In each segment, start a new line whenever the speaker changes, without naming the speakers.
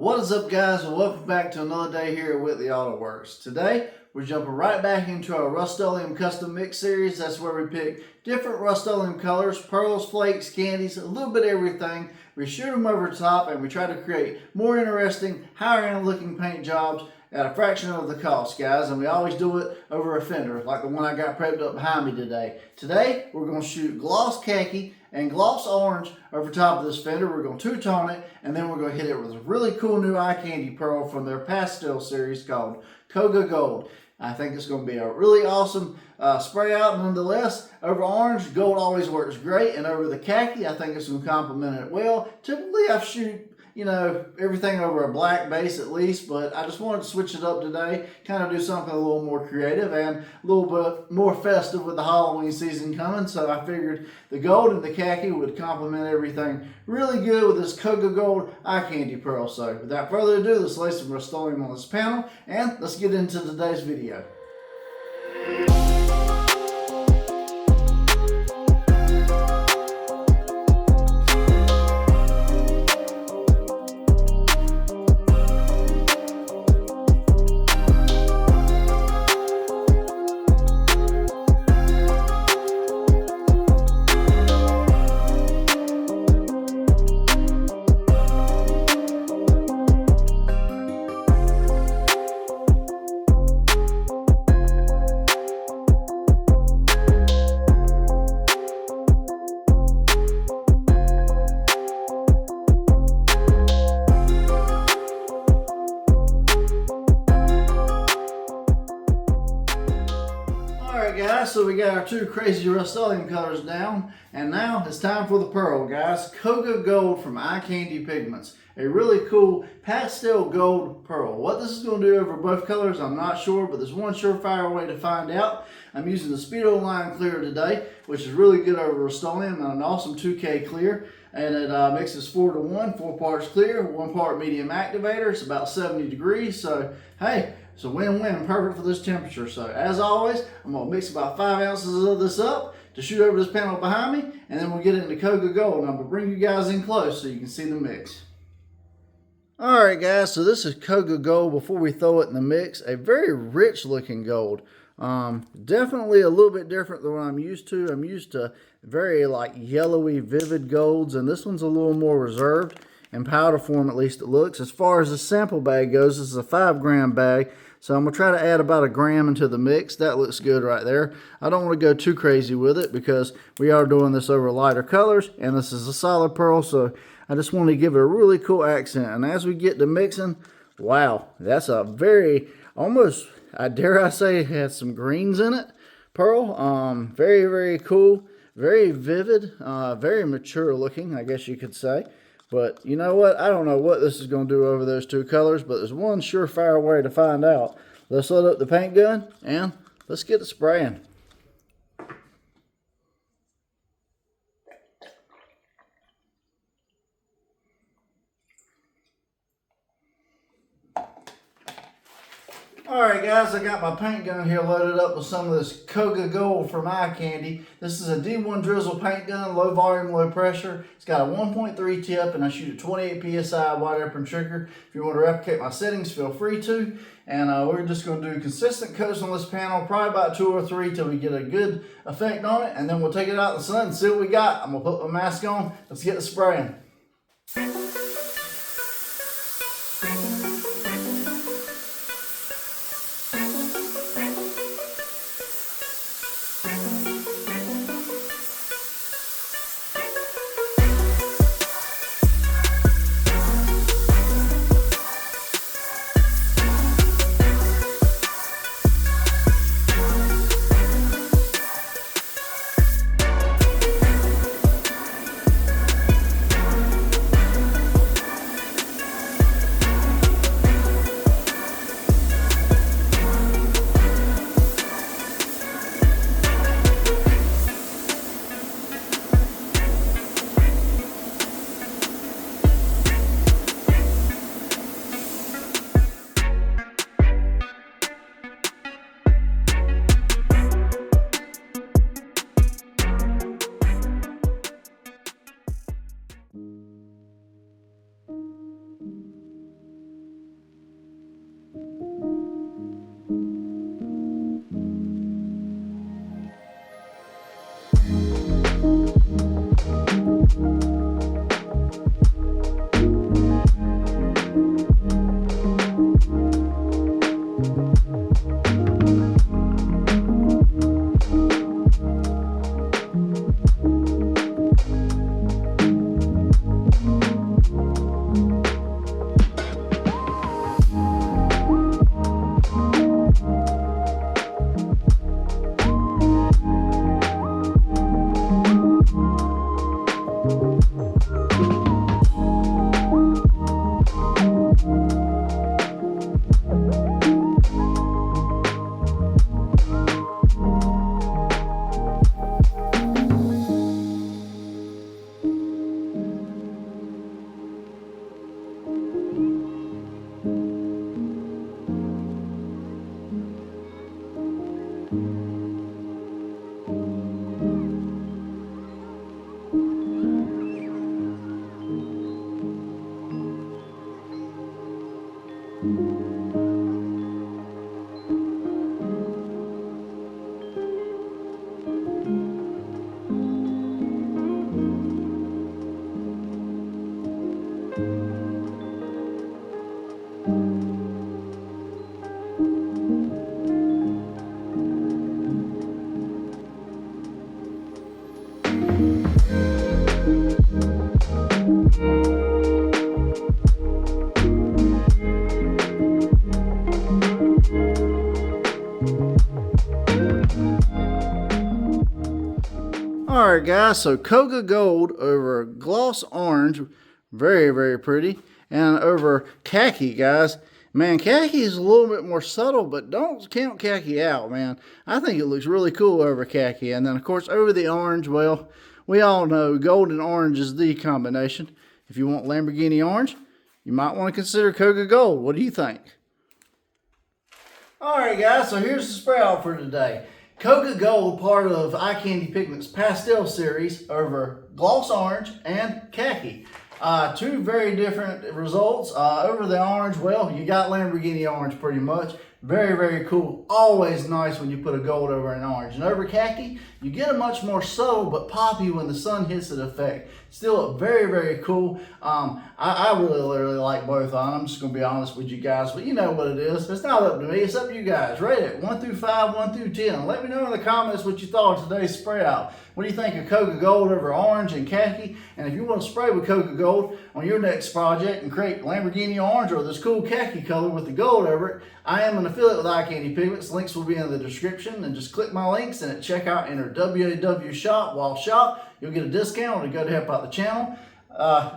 What is up, guys, and welcome back to another day here at Whitley Auto Works. Today we're jumping right back into our Rust-Oleum custom mix series. That's where we pick different Rust-Oleum colors, pearls, flakes, candies, a little bit of everything. We shoot them over the top and we try to create more interesting, higher end looking paint jobs at a fraction of the cost, guys, and we always do it over a fender like the one I got prepped up behind me today. Today we're going to shoot gloss khaki and gloss orange over top of this fender. We're going to two-tone it, and then we're going to hit it with a really cool new eye candy pearl from their pastel series called Koga Gold. I think it's going to be a really awesome spray out nonetheless. Over orange, gold always works great, and over the khaki, I think it's going to complement it well. Typically, I shoot everything over a black base at least, but I just wanted to switch it up today, kind of do something a little more creative and a little bit more festive with the Halloween season coming. So I figured the gold and the khaki would complement everything really good with this Koga Gold eye candy pearl. So without further ado, let's lay some Rust-Oleum on this panel and let's get into today's video. Guys, so we got our two crazy Rust-Oleum colors down, and now it's time for the pearl, guys. Koga Gold from Eye Candy Pigments, a really cool pastel gold pearl. What this is going to do over both colors, I'm not sure, but there's one surefire way to find out. I'm using the Speedo Line Clear today, which is really good over Rust-Oleum and an awesome 2K clear. And it mixes 4:1, 4 parts clear, 1 part medium activator. It's about 70 degrees, so hey, it's a win-win, perfect for this temperature. So as always, I'm going to mix about 5 ounces of this up to shoot over this panel behind me, and then we'll get it into Koga Gold. And I'm going to bring you guys in close so you can see the mix. Alright guys, so this is Koga Gold before we throw it in the mix. A very rich looking gold. Definitely a little bit different than what I'm used to. I'm used to very like yellowy, vivid golds, and this one's a little more reserved. In powder form, at least it looks. As far as the sample bag goes, this is a 5-gram bag. So I'm going to try to add about 1 gram into the mix. That looks good right there. I don't want to go too crazy with it because we are doing this over lighter colors. And this is a solid pearl, so I just want to give it a really cool accent. And as we get to mixing, wow, that's a very, almost, I dare I say, it has some greens in it. Pearl, very, very cool. Very vivid, very mature looking, I guess you could say. But you know what? I don't know what this is going to do over those two colors, but there's one surefire way to find out. Let's load up the paint gun and let's get it spraying. Alright guys, I got my paint gun here loaded up with some of this Koga Gold from Eye Candy. This is a D1 drizzle paint gun, low volume, low pressure. It's got a 1.3 tip and I shoot a 28 PSI wide open trigger. If you want to replicate my settings, feel free to. And we're just going to do consistent coats on this panel, probably about 2 or 3 till we get a good effect on it. And then we'll take it out in the sun and see what we got. I'm going to put my mask on. Let's get the spraying. Alright guys, so Koga Gold over Gloss Orange, very, very pretty. And over Khaki, guys. Man, Khaki is a little bit more subtle, but don't count Khaki out, man. I think it looks really cool over Khaki. And then, of course, over the orange, well, we all know gold and orange is the combination. If you want Lamborghini orange, you might want to consider Koga Gold. What do you think? Alright guys, so here's the spray out for today. Koga Gold, part of Eye Candy Pigments Pastel series over Gloss Orange and Khaki. Two very different results. Over the orange, well, you got Lamborghini orange pretty much. Very, very cool. Always nice when you put a gold over an orange. And over Khaki, you get a much more subtle but poppy when the sun hits it effect. Still very, very cool. I really like both of them. I'm just going to be honest with you guys. But you know what it is. It's not up to me. It's up to you guys. Rate it 1 through 5, 1 through 10. Let me know in the comments what you thought of today's spray out. What do you think of Koga Gold over orange and Khaki? And if you want to spray with Koga Gold on your next project and create Lamborghini orange or this cool Khaki color with the gold over it, I am an affiliate with Eye Candy Pigments. Links will be in the description. And just click my links and at checkout enter WAW while shop. You'll get a discount to go to help out the channel.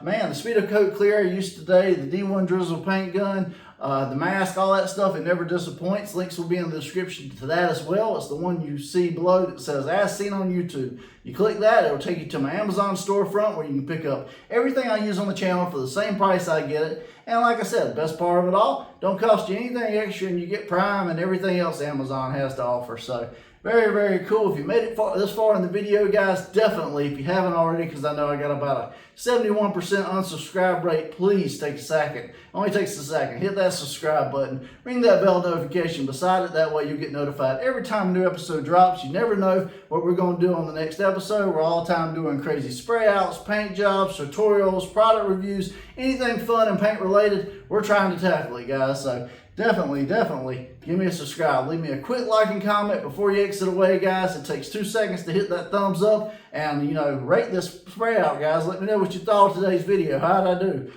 Man, the Speedo Coat Clear I used today, the D1 Drizzle paint gun, the mask, all that stuff, it never disappoints. Links will be in the description to that as well. It's the one you see below that says as seen on YouTube. You click that, it'll take you to my Amazon storefront where you can pick up everything I use on the channel for the same price I get it. And like I said, the best part of it all, don't cost you anything extra and you get Prime and everything else Amazon has to offer. So very, very cool. If you made it this far in the video, guys, definitely, if you haven't already, because I know I got about a 71% unsubscribe rate, please take a second. Only takes a second. Hit that subscribe button. Ring that bell notification beside it. That way you'll get notified every time a new episode drops. You never know what we're going to do on the next episode. We're all the time doing crazy spray outs, paint jobs, tutorials, product reviews, anything fun and paint related. We're trying to tackle it, guys. So definitely give me a subscribe. Leave me a quick like and comment before you exit away, guys. It takes 2 seconds to hit that thumbs up and, you know, rate this spray out, guys. Let me know what you thought of today's video. How did I do?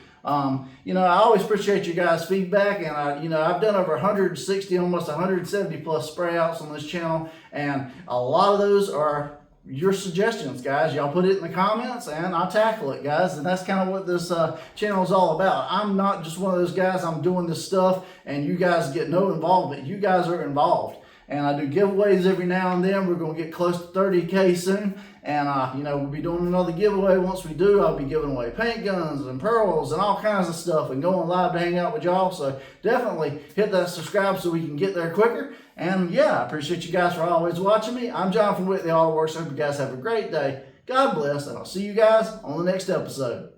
You know, I always appreciate you guys' feedback, and I've done over 160, almost 170 plus spray outs on this channel, and a lot of those are your suggestions, guys. Y'all put it in the comments and I'll tackle it, guys. And that's kind of what this channel is all about. I'm not just one of those guys. I'm doing this stuff and you guys get no involvement. You guys are involved. And I do giveaways every now and then. We're going to get close to 30K soon. And, you know, we'll be doing another giveaway. Once we do, I'll be giving away paint guns and pearls and all kinds of stuff and going live to hang out with y'all. So definitely hit that subscribe so we can get there quicker. And, yeah, I appreciate you guys for always watching me. I'm John from WHITLEY Auto Works. I hope you guys have a great day. God bless, and I'll see you guys on the next episode.